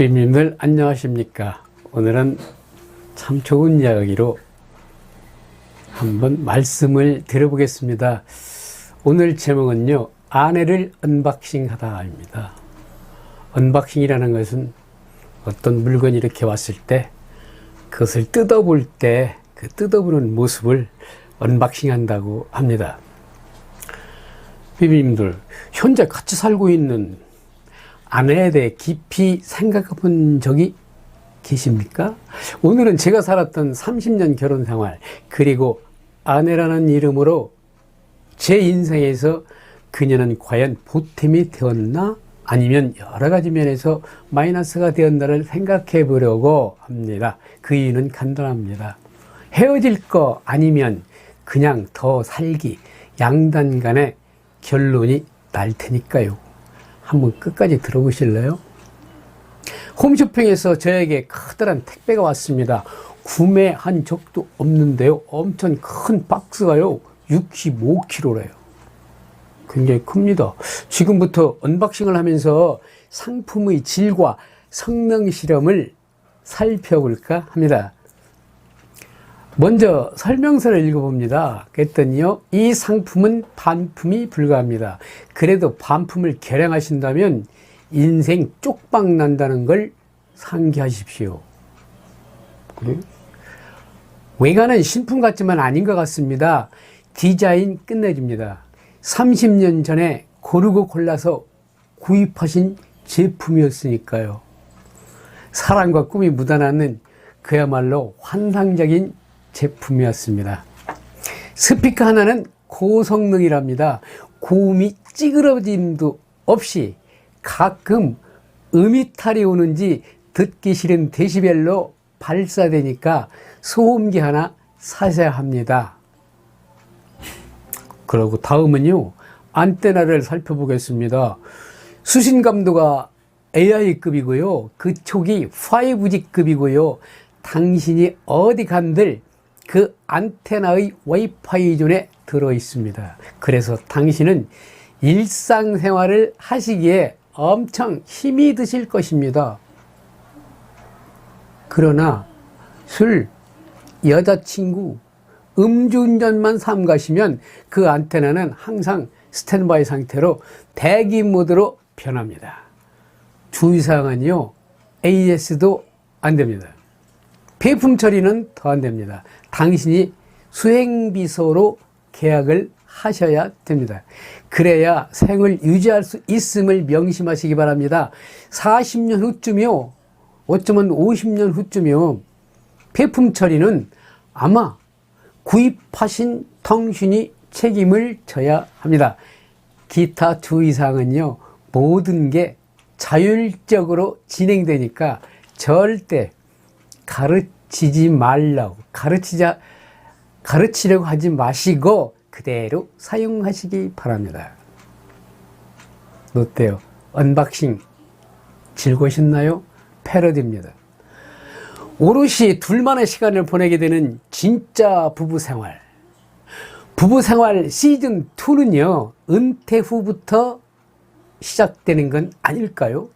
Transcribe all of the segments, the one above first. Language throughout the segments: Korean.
비님들 안녕하십니까. 오늘은 참 좋은 이야기로 한번 말씀을 드려보겠습니다. 오늘 제목은요, 아내를 언박싱 하다입니다. 언박싱이라는 것은 어떤 물건이 이렇게 왔을 때 그것을 뜯어볼 때 그 뜯어보는 모습을 언박싱 한다고 합니다. 비비님들, 현재 같이 살고 있는 아내에 대해 깊이 생각해 본 적이 계십니까? 오늘은 제가 살았던 30년 결혼 생활, 그리고 아내라는 이름으로 제 인생에서 그녀는 과연 보탬이 되었나? 아니면 여러 가지 면에서 마이너스가 되었나를 생각해 보려고 합니다. 그 이유는 간단합니다. 헤어질 거 아니면 그냥 더 살기, 양단 간의 결론이 날 테니까요. 한번 끝까지 들어보실래요? 홈쇼핑에서 저에게 커다란 택배가 왔습니다. 구매한 적도 없는데요. 엄청 큰 박스가요. 65kg래요. 굉장히 큽니다. 지금부터 언박싱을 하면서 상품의 질과 성능 실험을 살펴볼까 합니다. 먼저 설명서를 읽어봅니다. 그랬더니요, 이 상품은 반품이 불가합니다. 그래도 반품을 결행하신다면 인생 쪽박 난다는 걸 상기하십시오. 그래요? 외관은 신품 같지만 아닌 것 같습니다. 디자인 끝내줍니다. 30년 전에 고르고 골라서 구입하신 제품이었으니까요. 사랑과 꿈이 묻어나는 그야말로 환상적인 제품이었습니다. 스피커 하나는 고성능이랍니다. 고음이 찌그러짐도 없이 가끔 음이탈이 오는지 듣기 싫은 데시벨로 발사되니까 소음기 하나 사셔야 합니다. 그리고 다음은요, 안테나를 살펴보겠습니다. 수신감도가 AI급이고요. 그 촉이 5G급이고요. 당신이 어디 간들 그 안테나의 와이파이 존에 들어 있습니다. 그래서 당신은 일상생활을 하시기에 엄청 힘이 드실 것입니다. 그러나 술, 여자친구, 음주운전만 삼가시면 그 안테나는 항상 스탠바이 상태로 대기 모드로 변합니다. 주의사항은요, AS도 안 됩니다. 폐품 처리는 더 안 됩니다. 당신이 수행비서로 계약을 하셔야 됩니다. 그래야 생을 유지할 수 있음을 명심하시기 바랍니다. 40년 후쯤이요, 어쩌면 50년 후쯤이요, 폐품 처리는 아마 구입하신 당신이 책임을 져야 합니다. 기타 주의사항은요, 모든 게 자율적으로 진행되니까 절대 가르치지 말라고, 가르치려고 하지 마시고 그대로 사용하시기 바랍니다. 어때요? 언박싱 즐거우셨나요? 패러디입니다. 오롯이 둘만의 시간을 보내게 되는 진짜 부부생활. 부부생활 시즌2는요, 은퇴 후부터 시작되는 건 아닐까요?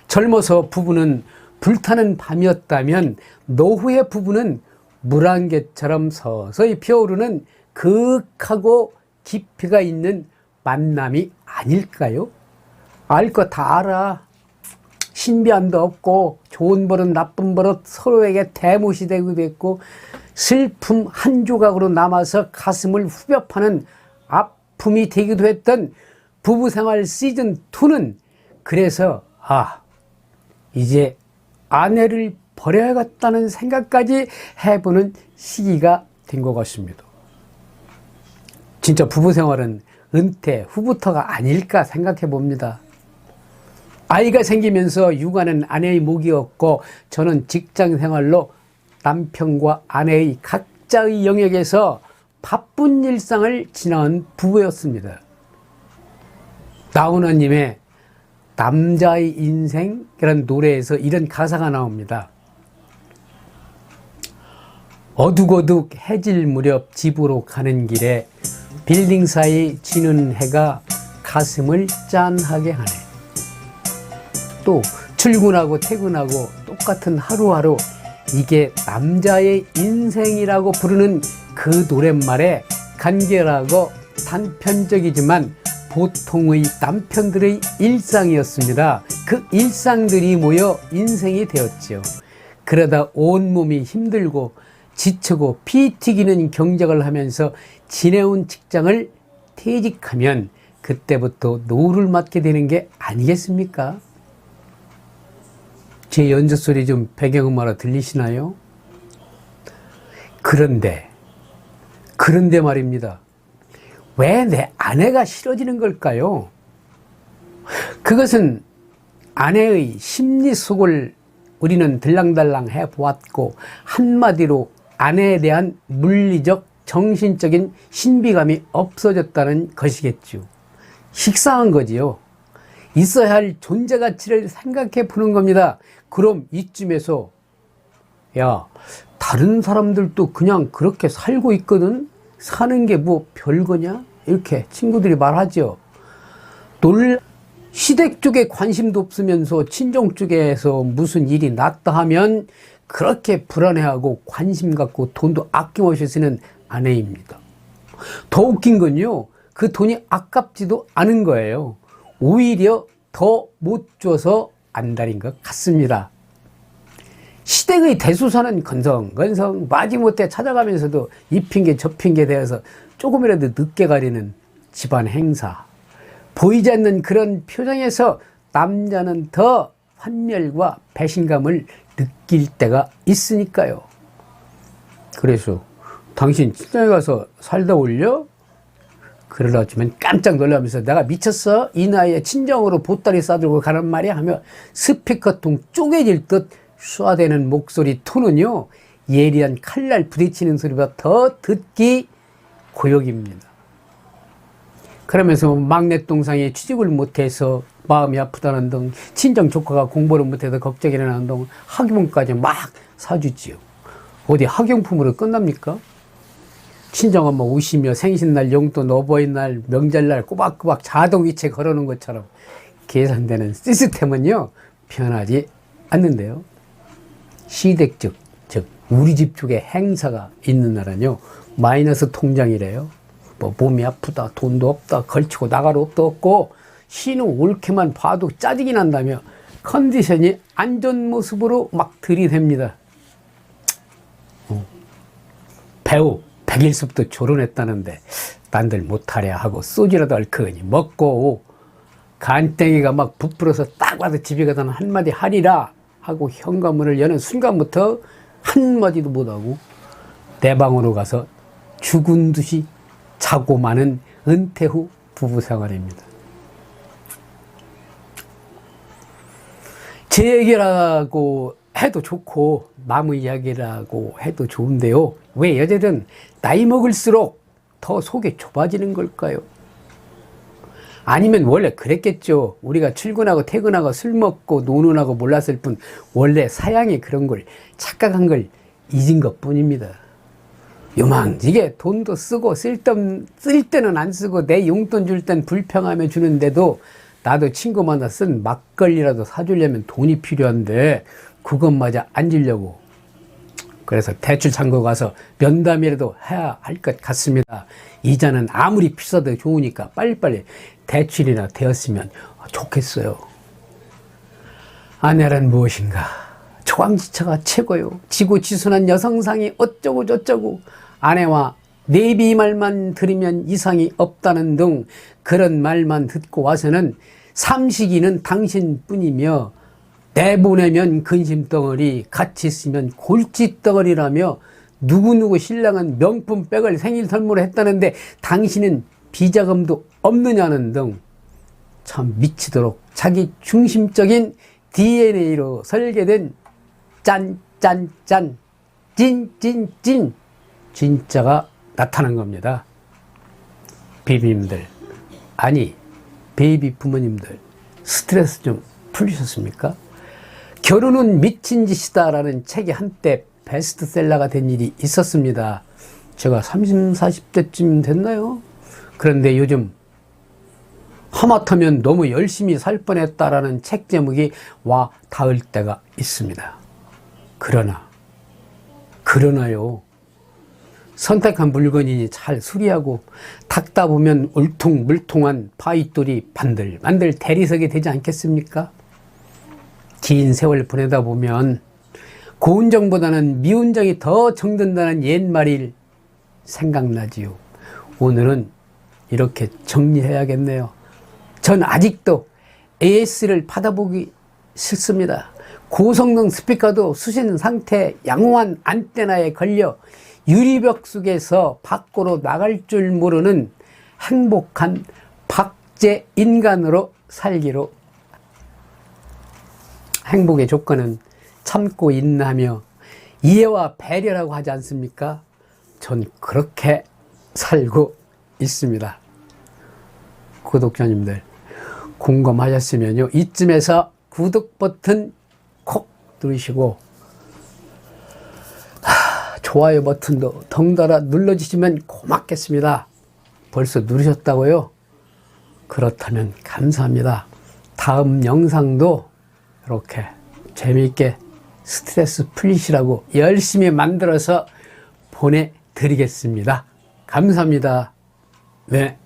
젊어서 부부는 불타는 밤이었다면 노후의 부부는 물안개처럼 서서히 피어오르는 극하고 깊이가 있는 만남이 아닐까요? 알 거 다 알아. 신비함도 없고 좋은 버릇 나쁜 버릇 서로에게 대못이 되기도 했고 슬픔 한 조각으로 남아서 가슴을 후벼 파는 아픔이 되기도 했던 부부생활 시즌2는 그래서 이제 아내를 버려야겠다는 생각까지 해보는 시기가 된 것 같습니다. 진짜 부부생활은 은퇴 후부터가 아닐까 생각해 봅니다. 아이가 생기면서 육아는 아내의 몫이었고 저는 직장생활로 남편과 아내의 각자의 영역에서 바쁜 일상을 지나온 부부였습니다. 나훈아님의 남자의 인생이라는 노래에서 이런 가사가 나옵니다. 어둑어둑 해질 무렵 집으로 가는 길에 빌딩 사이 지는 해가 가슴을 짠하게 하네. 또 출근하고 퇴근하고 똑같은 하루하루, 이게 남자의 인생이라고 부르는 그 노랫말에 간결하고 단편적이지만 보통의 남편들의 일상이었습니다. 그 일상들이 모여 인생이 되었죠. 그러다 온몸이 힘들고 지치고 피 튀기는 경작을 하면서 지내온 직장을 퇴직하면 그때부터 노를 맡게 되는 게 아니겠습니까? 제 연주소리 좀 배경음악으로 들리시나요? 그런데 말입니다. 왜 내 아내가 싫어지는 걸까요? 그것은 아내의 심리 속을 우리는 들랑달랑 해보았고, 한마디로 아내에 대한 물리적, 정신적인 신비감이 없어졌다는 것이겠죠. 식상한 거지요. 있어야 할 존재 가치를 생각해 보는 겁니다. 그럼 이쯤에서, 야, 다른 사람들도 그냥 그렇게 살고 있거든? 사는 게 뭐 별거냐? 이렇게 친구들이 말하죠. 시댁 쪽에 관심도 없으면서 친정 쪽에서 무슨 일이 났다 하면 그렇게 불안해하고 관심 갖고 돈도 아낌없이 쓰는 아내입니다. 더 웃긴 건요, 그 돈이 아깝지도 않은 거예요. 오히려 더 못 줘서 안달인 것 같습니다. 시댁의 대소사는 건성건성 마지못해 찾아가면서도 이 핑계 저 핑계 대어서 조금이라도 늦게 가리는 집안 행사, 보이지 않는 그런 표정에서 남자는 더 환멸과 배신감을 느낄 때가 있으니까요. 그래서 당신 친정에 가서 살다 올려? 그러려면 깜짝 놀라면서 내가 미쳤어? 이 나이에 친정으로 보따리 싸들고 가란 말이야? 하며 스피커통 쪼개질 듯 쏴대는 목소리 톤은요, 예리한 칼날 부딪히는 소리보다 더 듣기 고역입니다. 그러면서 막내 동생이 취직을 못해서 마음이 아프다는 등, 친정 조카가 공부를 못해서 걱정이라는 등 학용품까지 막 사주지요. 어디 학용품으로 끝납니까? 친정엄마 오시며 생신날, 용돈, 어버이날, 명절날 꼬박꼬박 자동이체 걸어놓은 것처럼 계산되는 시스템은요, 변하지 않는데요. 시댁 즉 우리 집 쪽에 행사가 있는 날은요, 마이너스 통장이래요. 뭐 몸이 아프다, 돈도 없다, 걸치고 나갈 옷도 없고, 신우 옳게만 봐도 짜증이 난다며 컨디션이 안 좋은 모습으로 막 들이댑니다. 배우 백일섭도 결혼했다는데 난들 못하랴 하고 소주라도 얼큰이 먹고, 간땡이가 막 부풀어서 딱 와서 집에 가다 한마디 하리라 하고 현관문을 여는 순간부터 한마디도 못하고 내 방으로 가서 죽은 듯이 자고 마는 은퇴 후 부부 생활입니다. 제 얘기라고 해도 좋고 남의 이야기라고 해도 좋은데요, 왜 여자든 나이 먹을수록 더 속이 좁아지는 걸까요? 아니면 원래 그랬겠죠. 우리가 출근하고 퇴근하고 술 먹고 노는 하고 몰랐을 뿐, 원래 사양이 그런 걸 착각한 걸 잊은 것 뿐입니다. 요망지게 돈도 쓰고 쓸 때는 안 쓰고 내 용돈 줄 땐 불평하며 주는데도, 나도 친구 만나 쓴 막걸리라도 사주려면 돈이 필요한데 그것마저 안 주려고. 그래서 대출 창고 가서 면담이라도 해야 할 것 같습니다. 이자는 아무리 비싸도 좋으니까 빨리빨리 대출이나 되었으면 좋겠어요. 아내란 무엇인가? 초강지처가 최고요. 지고지순한 여성상이 어쩌고 저쩌고, 아내와 내비 말만 들으면 이상이 없다는 등 그런 말만 듣고 와서는 삼식이는 당신뿐이며, 내보내면 근심덩어리, 같이 있으면 골칫덩어리라며 누구누구 신랑은 명품백을 생일 선물을 했다는데 당신은 비자금도 없느냐는 등 참 미치도록 자기 중심적인 DNA로 설계된 짠짠짠 찐찐찐 진짜가 나타난 겁니다. 비비님들, 아니 베이비 부모님들, 스트레스 좀 풀리셨습니까? 결혼은 미친 짓이다 라는 책이 한때 베스트셀러가 된 일이 있었습니다. 제가 30, 40대쯤 됐나요? 그런데 요즘 하마터면 너무 열심히 살 뻔했다라는 책 제목이 와 닿을 때가 있습니다. 그러나요. 선택한 물건이니 잘 수리하고 닦다 보면 울퉁물퉁한 바위돌이 반들반들 대리석이 되지 않겠습니까? 긴 세월 보내다 보면 고운 정보다는 미운 정이 더 정든다는 옛말이 생각나지요. 오늘은 이렇게 정리해야겠네요. 전 아직도 AS를 받아보기 싫습니다. 고성능 스피커도 쑤신 상태 양호한 안테나에 걸려 유리벽 속에서 밖으로 나갈 줄 모르는 행복한 박제 인간으로 살기로. 행복의 조건은 참고 인내하며 이해와 배려라고 하지 않습니까? 전 그렇게 살고 있습니다. 구독자님들 궁금하셨으면요, 이쯤에서 구독 버튼 콕 누르시고 좋아요 버튼도 덩달아 눌러주시면 고맙겠습니다. 벌써 누르셨다고요? 그렇다면 감사합니다. 다음 영상도 이렇게 재미있게 스트레스 풀리시라고 열심히 만들어서 보내드리겠습니다. 감사합니다. 네.